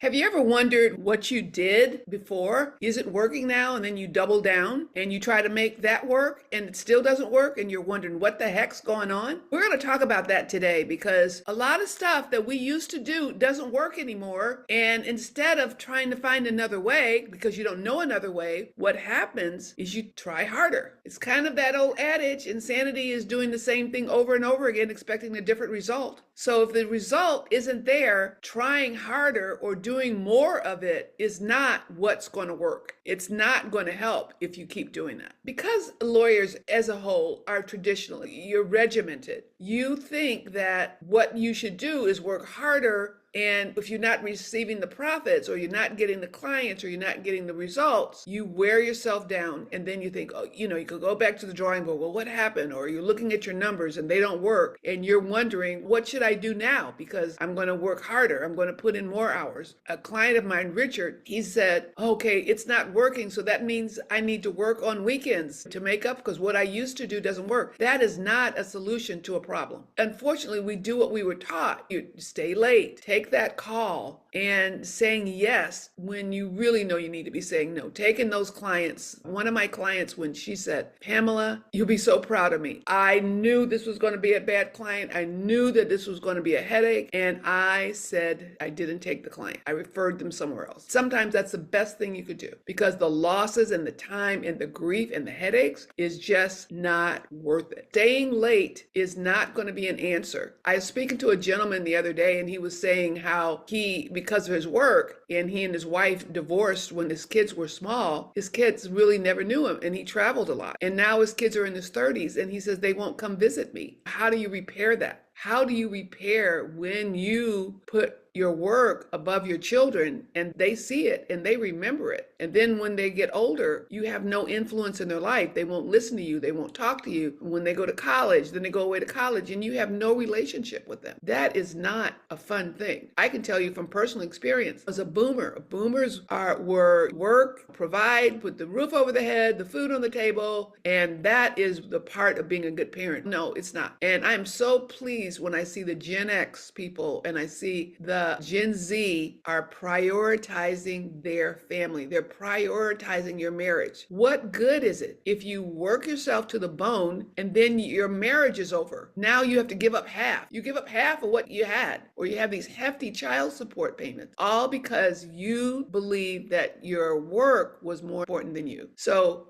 Have you ever wondered what you did before? Is it working now? And then you double down and you try to make that work and it still doesn't work and you're wondering what the heck's going on? We're going to talk about that today because a lot of stuff that we used to do doesn't work anymore. And instead of trying to find another way, because you don't know another way, what happens is you try harder. It's kind of that old adage, insanity is doing the same thing over and over again, expecting a different result. So if the result isn't there, trying harder or doing more of it is not what's going to work. It's not going to help if you keep doing that. Because lawyers as a whole are traditionally, you're regimented. You think that what you should do is work harder, and if you're not receiving the profits or you're not getting the clients or you're not getting the results, you wear yourself down. And then you think, you could go back to the drawing board. Well, what happened? Or you're looking at your numbers and they don't work. And you're wondering, what should I do now? Because I'm going to work harder. I'm going to put in more hours. A client of mine, Richard, he said, okay, it's not working. So that means I need to work on weekends to make up because what I used to do doesn't work. That is not a solution to a problem. Unfortunately, we do what we were taught. You stay late, take that call, and saying yes when you really know you need to be saying no. Taking those clients. One of my clients, when she said, Pamela, you'll be so proud of me. I knew this was going to be a bad client. I knew that this was going to be a headache. And I said, I didn't take the client. I referred them somewhere else. Sometimes that's the best thing you could do because the losses and the time and the grief and the headaches is just not worth it. Staying late is not going to be an answer. I was speaking to a gentleman the other day and he was saying how because of his work, and he and his wife divorced when his kids were small, his kids really never knew him and he traveled a lot. And now his kids are in his 30s and he says, they won't come visit me. How do you repair that? How do you repair when you put your work above your children and they see it and they remember it? And then when they get older, you have no influence in their life. They won't listen to you. They won't talk to you. When they go to college, then they go away to college and you have no relationship with them. That is not a fun thing. I can tell you from personal experience as a boomer, boomers were work, provide, put the roof over the head, the food on the table, and that is the part of being a good parent. No, it's not. And I'm so pleased when I see the Gen X people and I see the Gen Z are prioritizing their family. They're prioritizing your marriage. What good is it if you work yourself to the bone and then your marriage is over? Now you have to give up half. You give up half of what you had, or you have these hefty child support payments, all because you believe that your work was more important than you. So,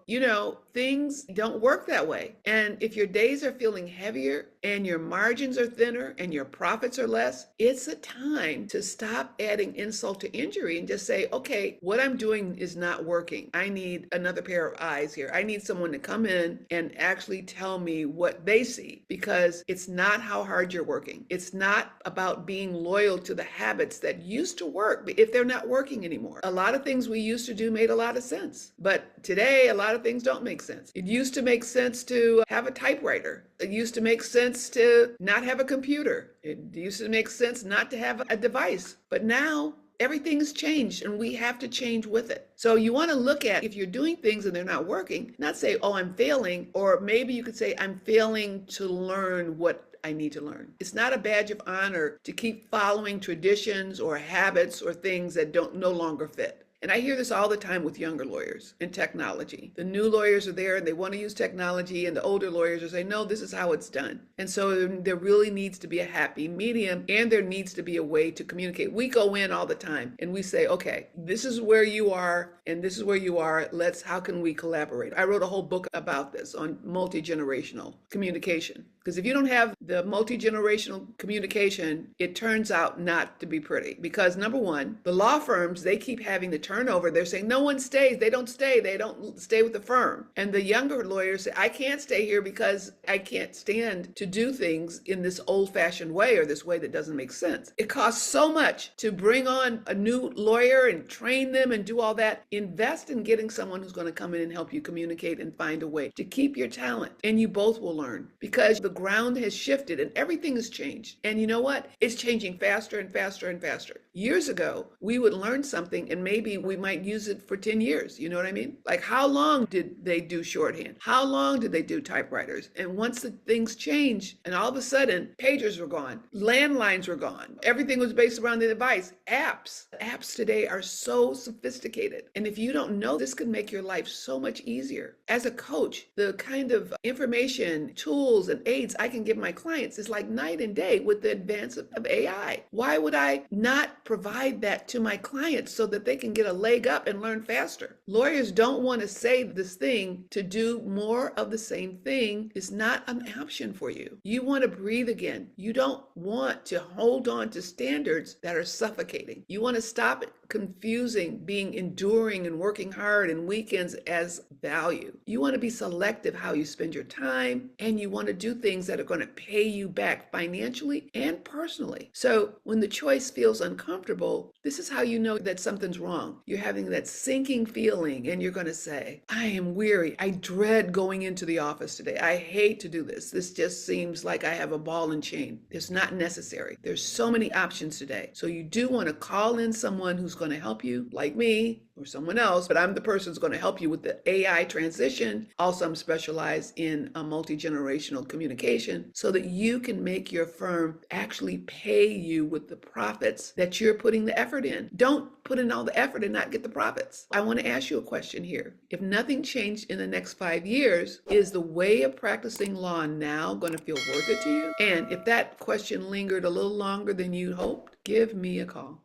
things don't work that way. And if your days are feeling heavier and your margins are thinner and your profits are less, it's a time to stop adding insult to injury and just say, okay, what I'm doing is not working. I need another pair of eyes here. I need someone to come in and actually tell me what they see, because it's not how hard you're working. It's not about being loyal to the habits that used to work if they're not working anymore. A lot of things we used to do made a lot of sense, but today a lot of things don't make sense. It used to make sense to have a typewriter. It used to make sense to not have a computer. It used to make sense not to have a device. But now everything's changed and we have to change with it. So you want to look at if you're doing things and they're not working, not say, oh, I'm failing, or maybe you could say, I'm failing to learn what I need to learn. It's not a badge of honor to keep following traditions or habits or things that no longer fit. And I hear this all the time with younger lawyers in technology. The new lawyers are there and they want to use technology, and the older lawyers are saying, no, this is how it's done. And so there really needs to be a happy medium, and there needs to be a way to communicate. We go in all the time and we say, okay, this is where you are and this is where you are. How can we collaborate? I wrote a whole book about this on multigenerational communication. Because if you don't have the multi-generational communication, it turns out not to be pretty. Because number one, the law firms, they keep having the turnover. They're saying no one stays. They don't stay. They don't stay with the firm. And the younger lawyers say, I can't stay here because I can't stand to do things in this old-fashioned way or this way that doesn't make sense. It costs so much to bring on a new lawyer and train them and do all that. Invest in getting someone who's going to come in and help you communicate and find a way to keep your talent. And you both will learn, because the ground has shifted and everything has changed. And you know what? It's changing faster and faster and faster. Years ago, we would learn something and maybe we might use it for 10 years. You know what I mean? Like, how long did they do shorthand? How long did they do typewriters? And once the things changed, and all of a sudden, pagers were gone, landlines were gone, everything was based around the device. Apps today are so sophisticated. And if you don't know, this could make your life so much easier. As a coach, the kind of information, tools, and aids I can give my clients is like night and day with the advance of AI. Why would I not provide that to my clients so that they can get a leg up and learn faster? Lawyers don't want to say this thing to do more of the same thing is not an option for you. You want to breathe again. You don't want to hold on to standards that are suffocating. You want to stop confusing being enduring and working hard and weekends as value. You want to be selective how you spend your time, and you want to do things that are going to pay you back financially and personally. So when the choice feels uncomfortable, this is how you know that something's wrong. You're having that sinking feeling, and you're going to say, I am weary. I dread going into the office today. I hate to do this. This just seems like I have a ball and chain. It's not necessary. There's so many options today. So you do want to call in someone who's going to help you, like me or someone else, but I'm the person who's going to help you with the AI transition. Also, I'm specialized in multi-generational communication so that you can make your firm actually pay you with the profits that you're putting the effort in. Don't put in all the effort and not get the profits. I want to ask you a question here. If nothing changed in the next 5 years, is the way of practicing law now going to feel worth it to you? And if that question lingered a little longer than you hoped, give me a call.